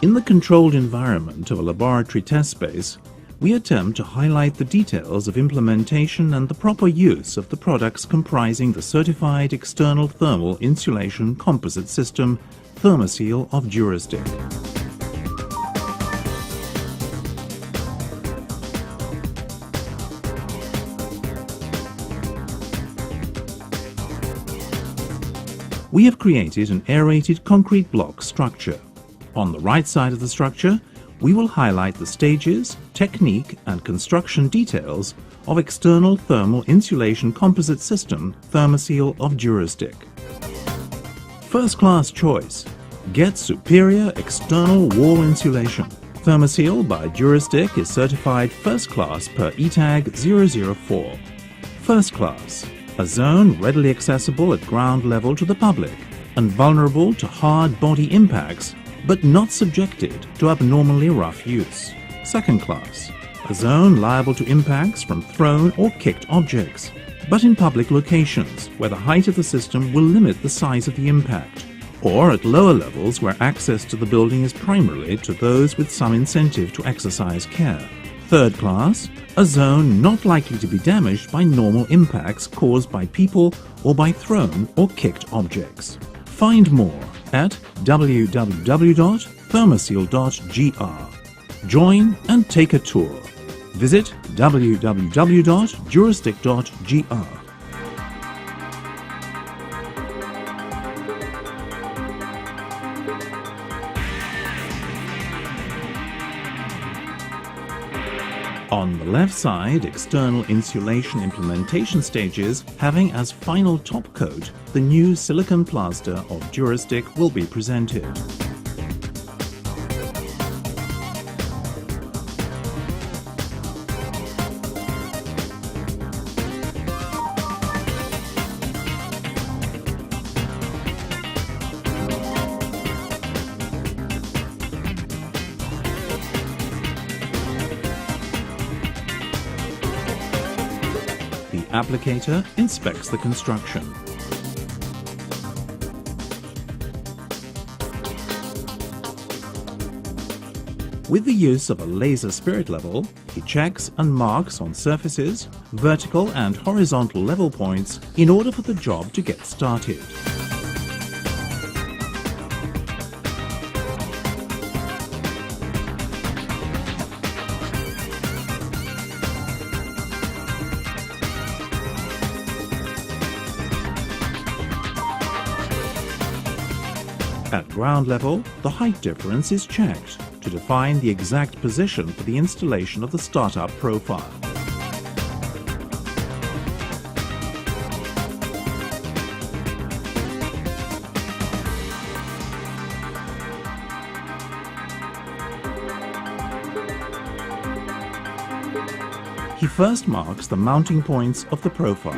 In the controlled environment of a laboratory test space, we attempt to highlight the details of implementation and the proper use of the products comprising the certified external thermal insulation composite system, THERMOSEAL of DUROSTICK. We have created an aerated concrete block structure. On the right side of the structure, we will highlight the stages, technique and construction details of external thermal insulation composite system THERMOSEAL of DUROSTICK. First class choice. Get superior external wall insulation. THERMOSEAL by DUROSTICK is certified first class per ETAG 004. First class. A zone readily accessible at ground level to the public and vulnerable to hard body impacts, but not subjected to abnormally rough use. Second class. A zone liable to impacts from thrown or kicked objects, but in public locations where the height of the system will limit the size of the impact, or at lower levels where access to the building is primarily to those with some incentive to exercise care. Third class. A zone not likely to be damaged by normal impacts caused by people or by thrown or kicked objects. Find more at www.thermoseal.gr. Join and take a tour. Visit www.durostic.gr. On the left side, external insulation implementation stages having as final top coat the new silicone plaster of DUROSTICK will be presented. The applicator inspects the construction. With the use of a laser spirit level, he checks and marks on surfaces, vertical and horizontal level points in order for the job to get started. At ground level, the height difference is checked to define the exact position for the installation of the startup profile. He first marks the mounting points of the profile.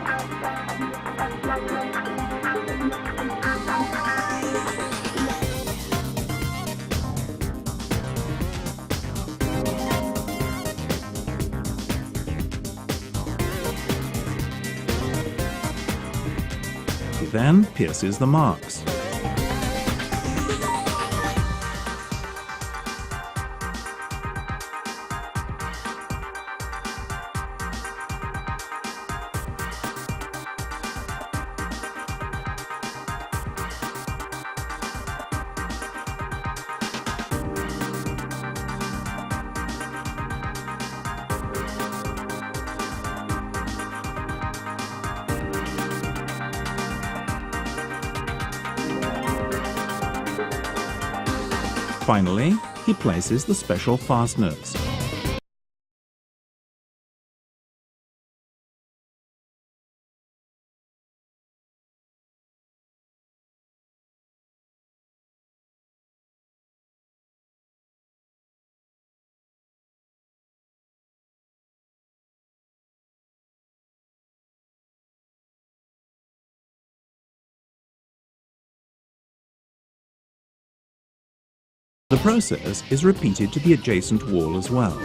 He then pierces the marks. Finally, he places the special fasteners. The process is repeated to the adjacent wall as well.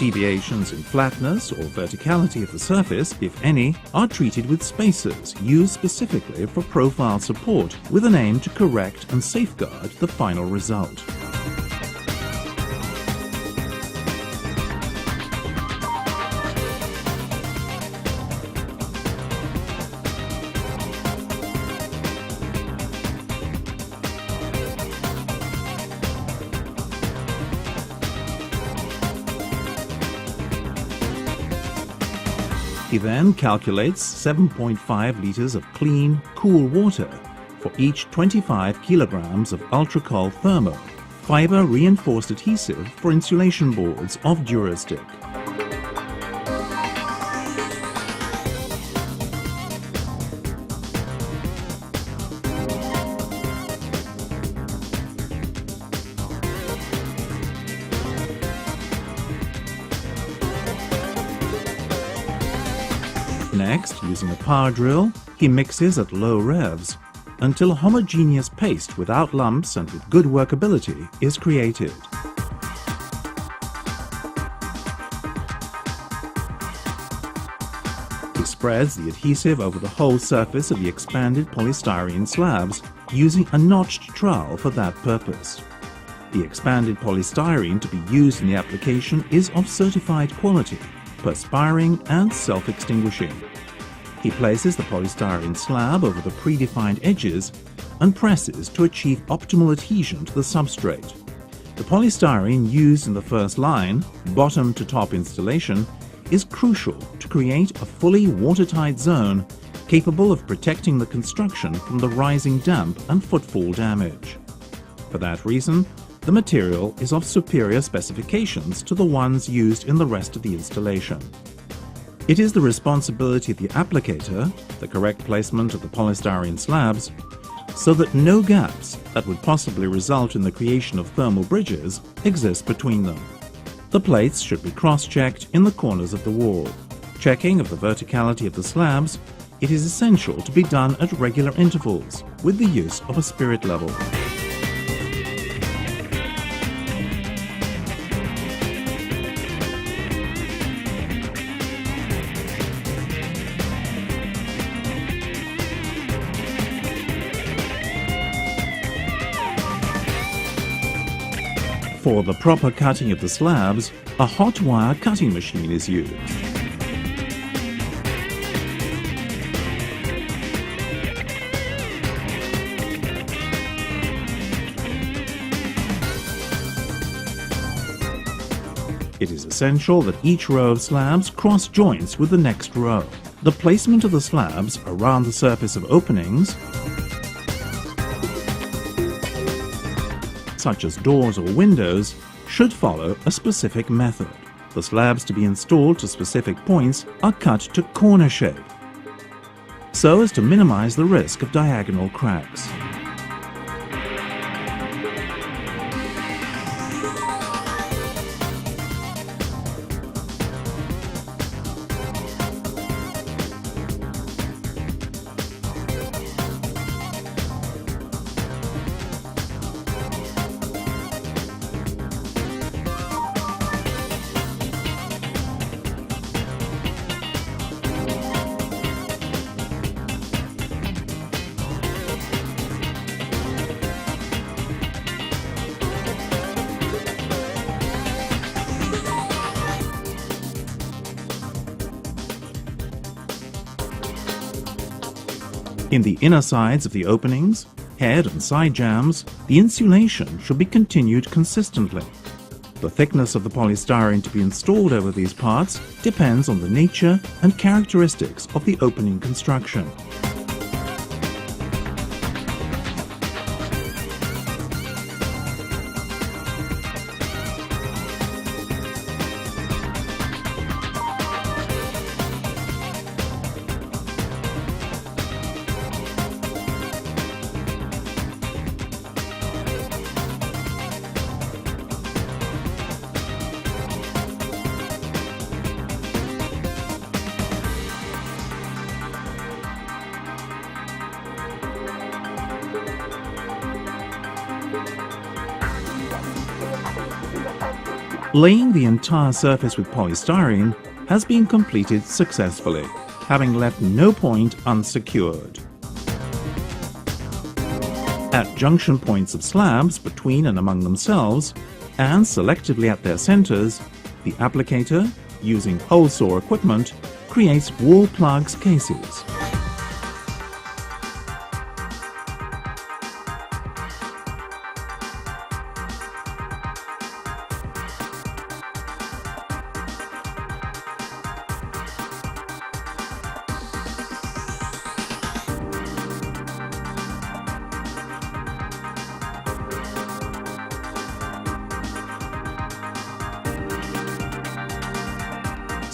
Deviations in flatness or verticality of the surface, if any, are treated with spacers used specifically for profile support with an aim to correct and safeguard the final result. He then calculates 7.5 litres of clean, cool water for each 25 kilograms of ultra-cold thermo, fibre-reinforced adhesive for insulation boards of DUROSTICK. Next, using a power drill, he mixes at low revs until a homogeneous paste without lumps and with good workability is created. He spreads the adhesive over the whole surface of the expanded polystyrene slabs using a notched trowel for that purpose. The expanded polystyrene to be used in the application is of certified quality, perspiring and self-extinguishing. He places the polystyrene slab over the predefined edges and presses to achieve optimal adhesion to the substrate. The polystyrene used in the first line, bottom to top installation, is crucial to create a fully watertight zone capable of protecting the construction from the rising damp and footfall damage. For that reason, the material is of superior specifications to the ones used in the rest of the installation. It is the responsibility of the applicator, the correct placement of the polystyrene slabs, so that no gaps that would possibly result in the creation of thermal bridges exist between them. The plates should be cross-checked in the corners of the wall. Checking of the verticality of the slabs, it is essential to be done at regular intervals with the use of a spirit level. For the proper cutting of the slabs, a hot wire cutting machine is used. It is essential that each row of slabs cross joints with the next row. The placement of the slabs around the surface of openings, such as doors or windows, should follow a specific method. The slabs to be installed to specific points are cut to corner shape, so as to minimize the risk of diagonal cracks. In the inner sides of the openings, head and side jambs, the insulation should be continued consistently. The thickness of the polystyrene to be installed over these parts depends on the nature and characteristics of the opening construction. Laying the entire surface with polystyrene has been completed successfully, having left no point unsecured. At junction points of slabs between and among themselves, and selectively at their centers, the applicator, using hole saw equipment, creates wall plugs cases.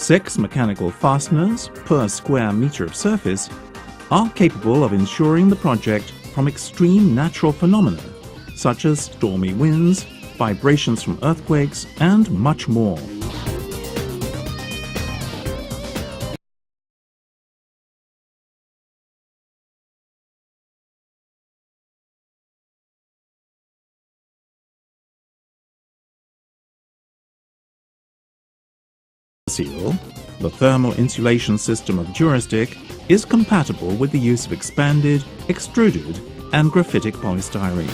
Six mechanical fasteners per square meter of surface are capable of ensuring the project from extreme natural phenomena such as stormy winds, vibrations from earthquakes, and much more. THERMOSEAL, the thermal insulation system of DUROSTICK, is compatible with the use of expanded, extruded, and graphitic polystyrene.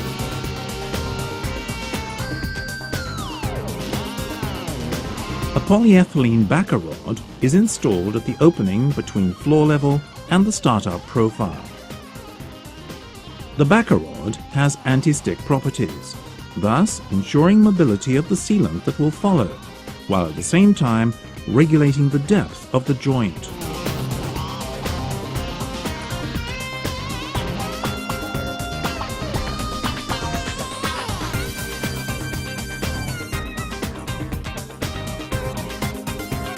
A polyethylene backer rod is installed at the opening between floor level and the startup profile. The backer rod has anti-stick properties, thus ensuring mobility of the sealant that will follow, while at the same time regulating the depth of the joint.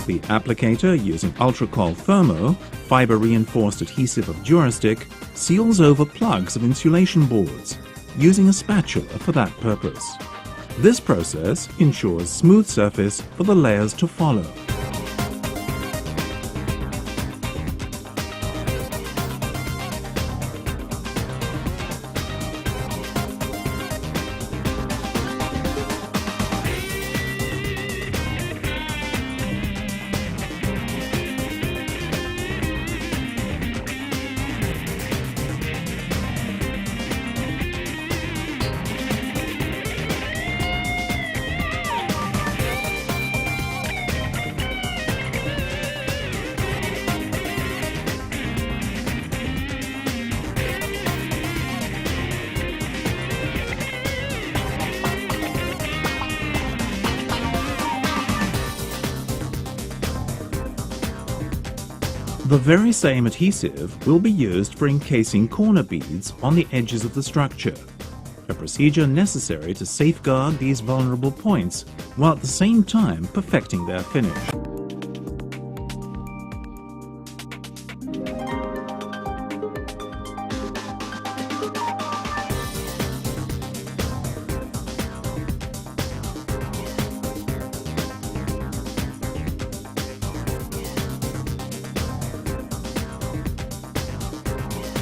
The applicator, using ultra-cold thermo, fiber-reinforced adhesive of DUROSTICK, seals over plugs of insulation boards, using a spatula for that purpose. This process ensures smooth surface for the layers to follow. The very same adhesive will be used for encasing corner beads on the edges of the structure, a procedure necessary to safeguard these vulnerable points while at the same time perfecting their finish.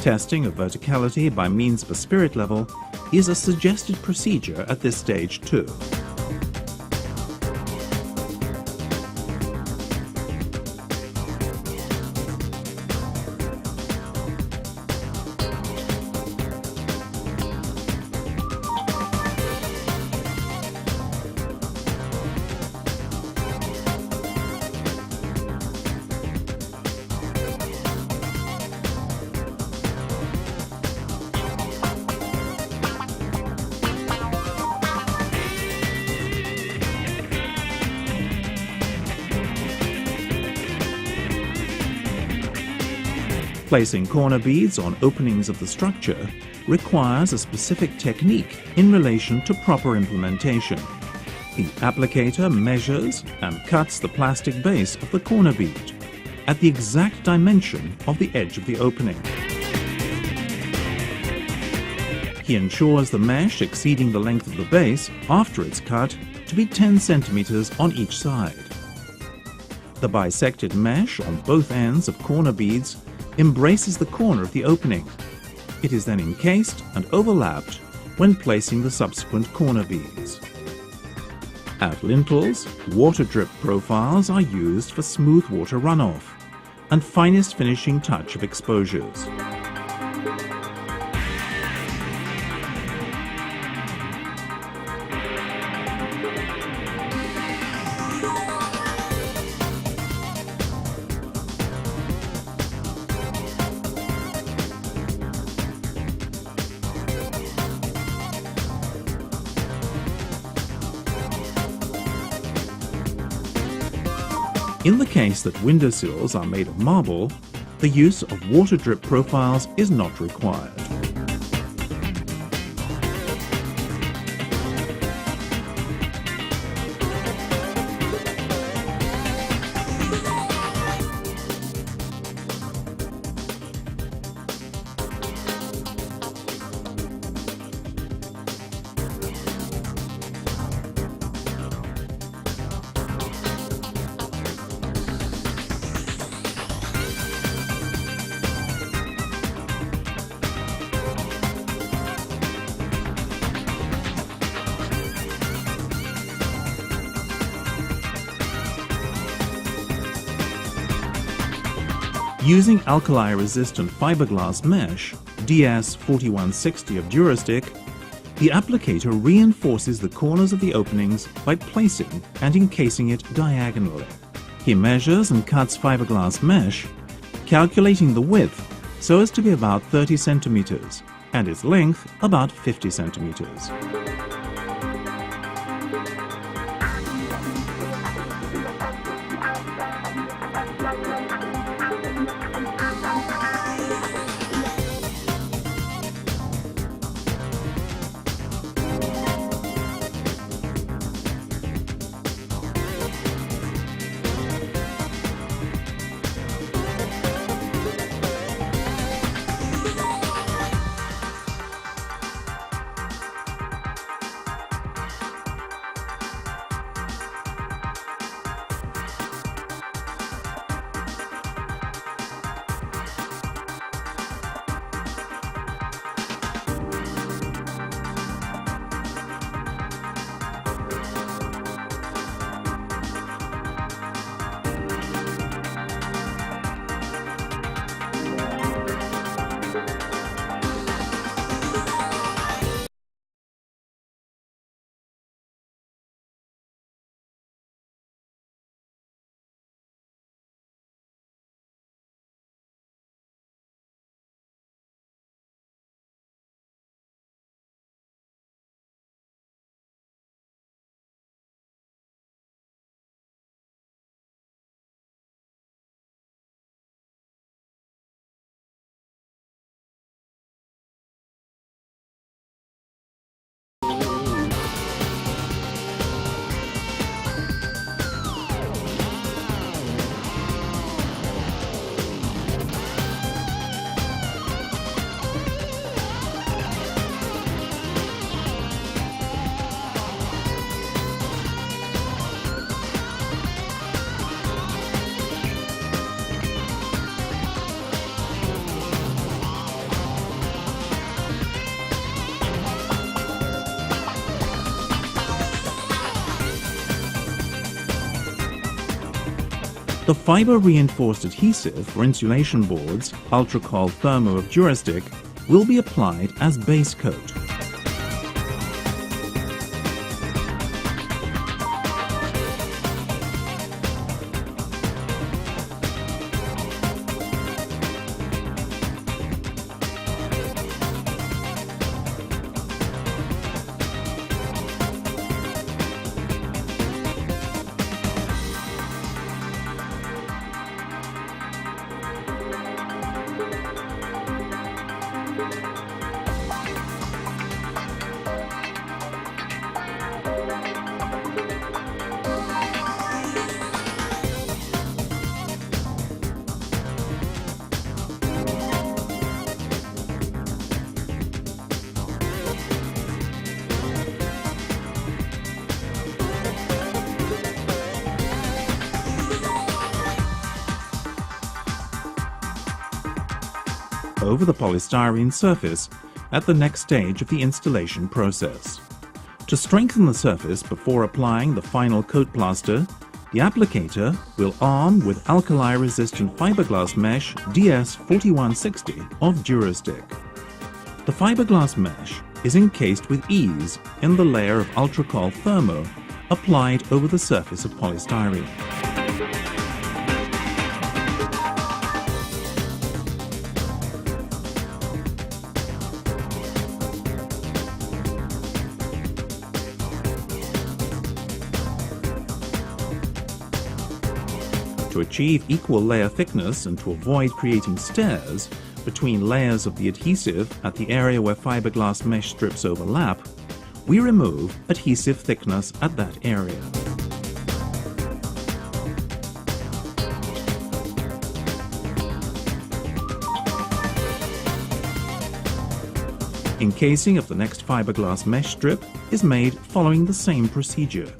Testing of verticality by means of a spirit level is a suggested procedure at this stage too. Placing corner beads on openings of the structure requires a specific technique in relation to proper implementation. The applicator measures and cuts the plastic base of the corner bead at the exact dimension of the edge of the opening. He ensures the mesh exceeding the length of the base after it's cut to be 10 centimeters on each side. The bisected mesh on both ends of corner beads embraces the corner of the opening. It is then encased and overlapped when placing the subsequent corner beads. At lintels, water drip profiles are used for smooth water runoff and finest finishing touch of exposures. In the case that windowsills are made of marble, the use of water drip profiles is not required. Using alkali-resistant fiberglass mesh, DS4160 of DUROSTICK, the applicator reinforces the corners of the openings by placing and encasing it diagonally. He measures and cuts fiberglass mesh, calculating the width so as to be about 30 centimeters and its length about 50 centimeters. The fiber-reinforced adhesive for insulation boards, Ultracol Thermo of DUROSTICK, will be applied as base coat. Over the polystyrene surface at the next stage of the installation process. To strengthen the surface before applying the final coat plaster, the applicator will arm with alkali-resistant fiberglass mesh DS4160 of DUROSTICK. The fiberglass mesh is encased with ease in the layer of ultracold thermo applied over the surface of polystyrene. To achieve equal layer thickness and to avoid creating stairs between layers of the adhesive at the area where fiberglass mesh strips overlap, we remove adhesive thickness at that area. Encasing of the next fiberglass mesh strip is made following the same procedure.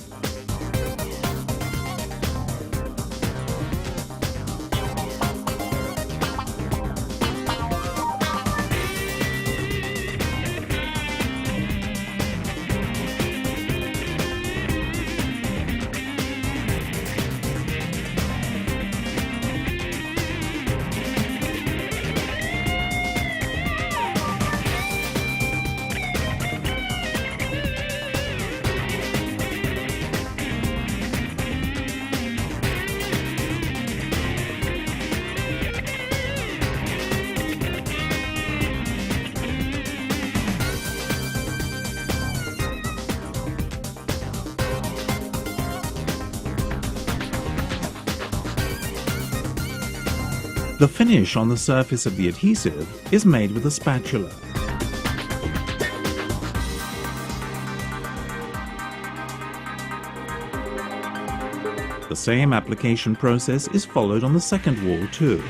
The finish on the surface of the adhesive is made with a spatula. The same application process is followed on the second wall too.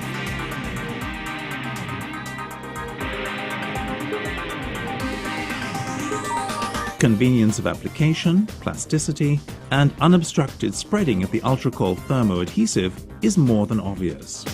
Convenience of application, plasticity, and unobstructed spreading of the ultracold thermo adhesive is more than obvious.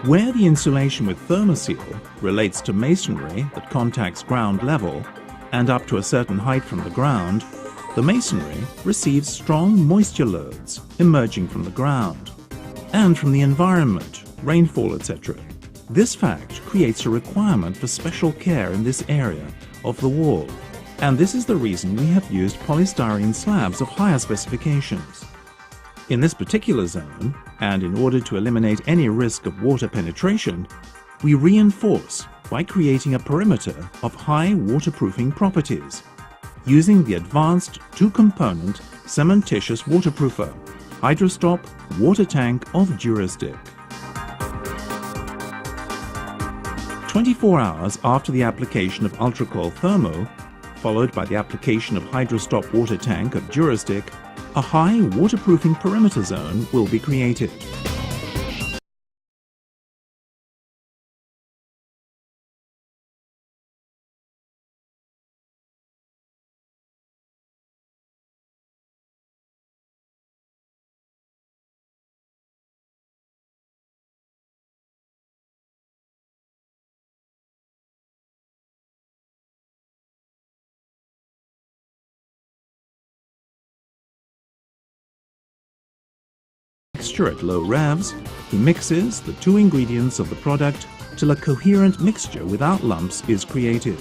Where the insulation with THERMOSEAL relates to masonry that contacts ground level and up to a certain height from the ground, the masonry receives strong moisture loads emerging from the ground and from the environment, rainfall, etc. This fact creates a requirement for special care in this area of the wall, and this is the reason we have used polystyrene slabs of higher specifications. In this particular zone, and in order to eliminate any risk of water penetration, we reinforce by creating a perimeter of high waterproofing properties, using the advanced two-component cementitious waterproofer, Hydrostop water tank of DUROSTICK. 24 hours after the application of ultracold thermo, followed by the application of Hydrostop water tank of DUROSTICK, a high waterproofing perimeter zone will be created. mixture at low revs, he mixes the two ingredients of the product till a coherent mixture without lumps is created.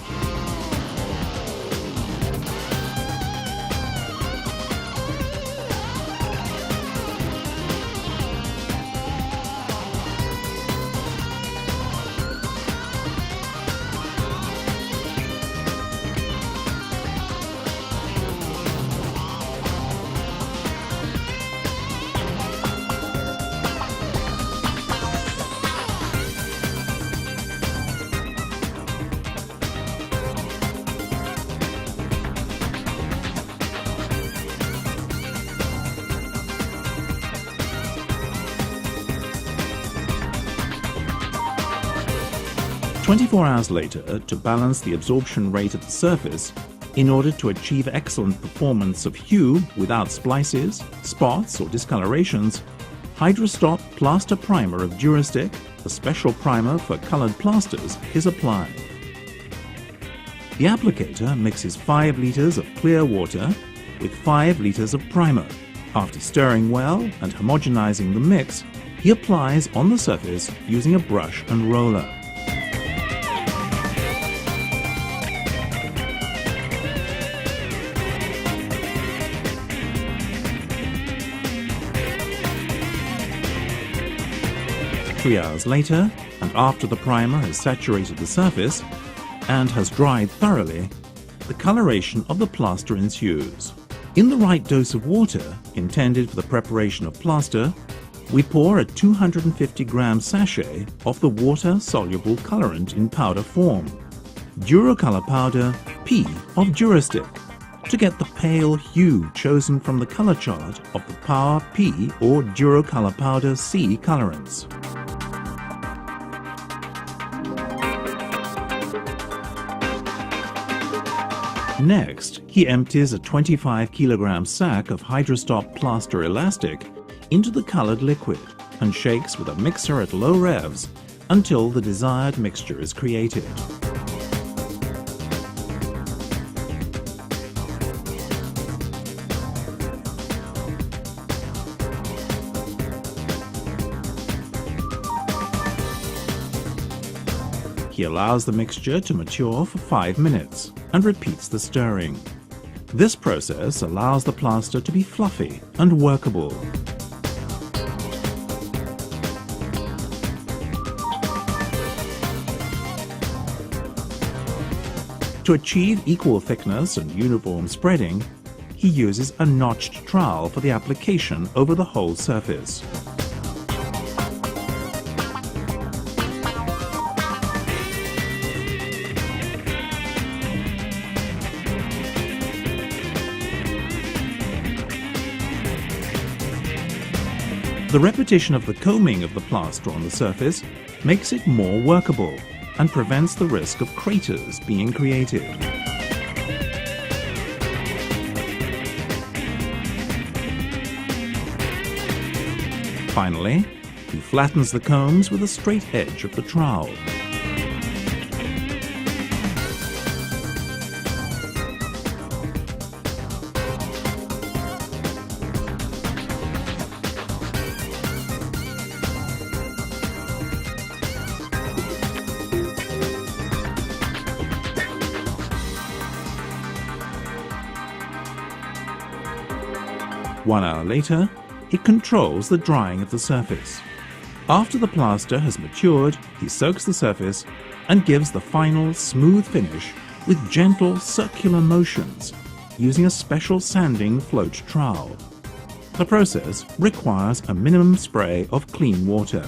"24 hours later, to balance the absorption rate at the surface, in order to achieve excellent performance of hue without splices, spots or discolorations, Hydrostop Plaster Primer of DUROSTICK, a special primer for colored plasters, is applied. The applicator mixes 5 liters of clear water with 5 liters of primer. After stirring well and homogenizing the mix, he applies on the surface using a brush and roller. Three hours later, and after the primer has saturated the surface and has dried thoroughly, the coloration of the plaster ensues. In the right dose of water, intended for the preparation of plaster, we pour a 250-gram sachet of the water-soluble colorant in powder form, Durocolor Powder P of DUROSTICK, to get the pale hue chosen from the color chart of the Power P or Durocolor Powder C colorants. Next, he empties a 25-kilogram sack of Hydrostop plaster elastic into the colored liquid and shakes with a mixer at low revs until the desired mixture is created. He allows the mixture to mature for 5 minutes and repeats the stirring. This process allows the plaster to be fluffy and workable. To achieve equal thickness and uniform spreading, he uses a notched trowel for the application over the whole surface. The repetition of the combing of the plaster on the surface makes it more workable and prevents the risk of craters being created. Finally, he flattens the combs with a straight edge of the trowel. One hour later, he controls the drying of the surface. After the plaster has matured, he soaks the surface and gives the final smooth finish with gentle circular motions using a special sanding float trowel. The process requires a minimum spray of clean water.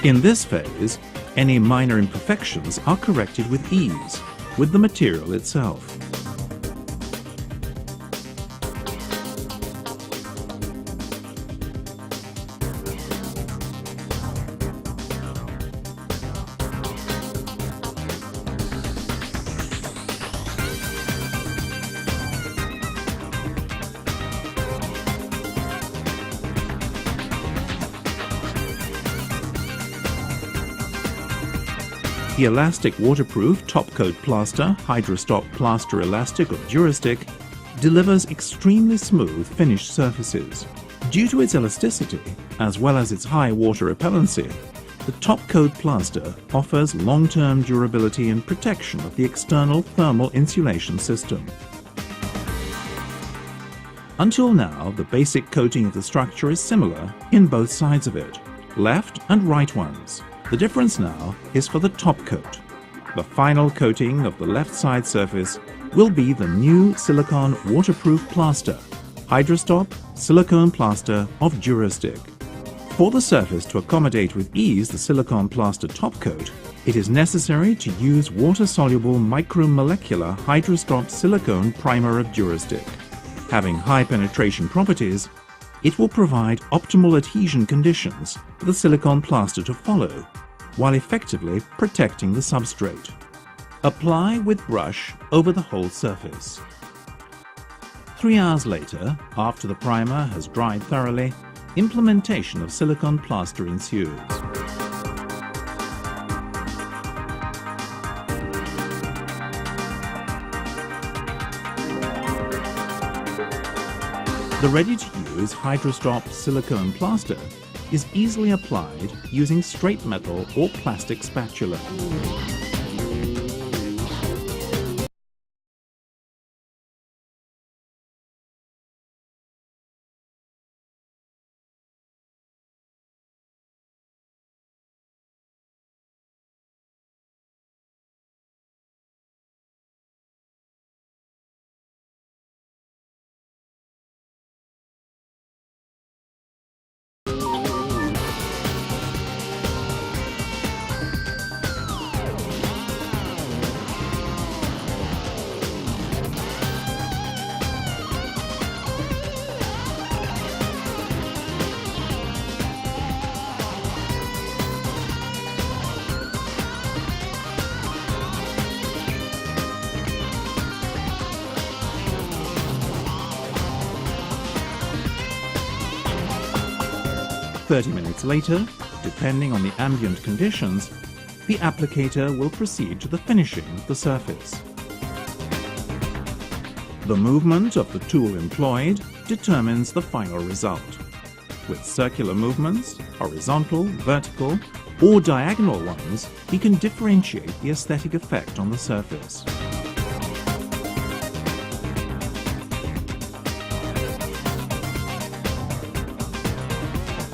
In this phase, any minor imperfections are corrected with ease, with the material itself. The elastic waterproof top-coat plaster, Hydrostop Plaster Elastic of DUROSTICK, delivers extremely smooth finished surfaces. Due to its elasticity, as well as its high water repellency, the top-coat plaster offers long-term durability and protection of the external thermal insulation system. Until now, the basic coating of the structure is similar in both sides of it, left and right ones. The difference now is for the top coat. The final coating of the left side surface will be the new silicone waterproof plaster, Hydrostop Silicone Plaster of DUROSTICK. For the surface to accommodate with ease the silicone plaster top coat, it is necessary to use water-soluble micromolecular Hydrostop silicone primer of DUROSTICK. Having high penetration properties, it will provide optimal adhesion conditions for the silicone plaster to follow, while effectively protecting the substrate. Apply with brush over the whole surface. 3 hours later, after the primer has dried thoroughly, implementation of silicone plaster ensues. The ready-to-use Hydrostop silicone plaster is easily applied using straight metal or plastic spatula. "30 minutes later, depending on the ambient conditions, the applicator will proceed to the finishing of the surface. The movement of the tool employed determines the final result. With circular movements, horizontal, vertical, or diagonal ones, he can differentiate the aesthetic effect on the surface.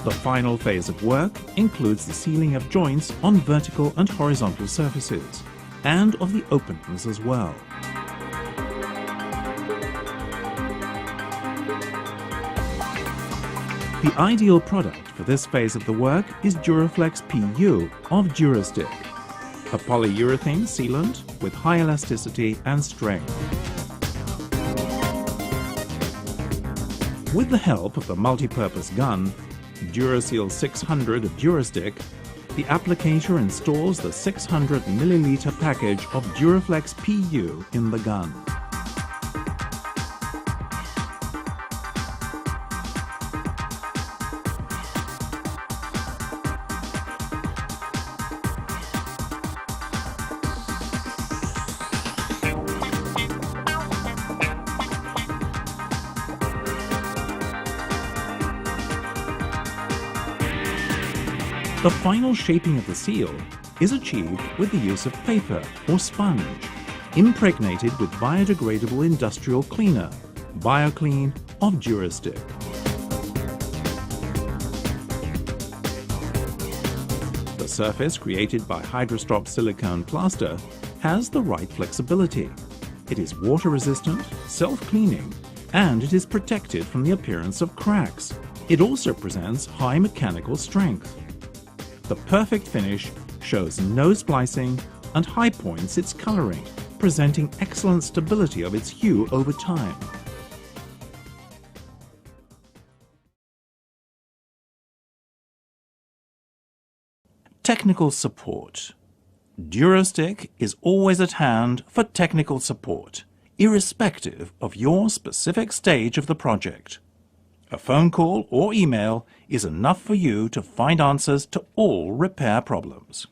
The final phase of work includes the sealing of joints on vertical and horizontal surfaces, and of the openings as well. The ideal product for this phase of the work is Duroflex PU of DUROSTICK, a polyurethane sealant with high elasticity and strength. With the help of the multi-purpose gun, DUROSEAL 600 of DUROSTICK, the applicator installs the 600 milliliter package of Duroflex PU in the gun. The final shaping of the seal is achieved with the use of paper or sponge, impregnated with biodegradable industrial cleaner, BioClean of DUROSTICK. The surface created by Hydrostop silicone plaster has the right flexibility. It is water-resistant, self-cleaning, and it is protected from the appearance of cracks. It also presents high mechanical strength. The perfect finish shows no splicing and high points its coloring, presenting excellent stability of its hue over time. Technical support. DUROSTICK is always at hand for technical support, irrespective of your specific stage of the project. A phone call or email is enough for you to find answers to all repair problems.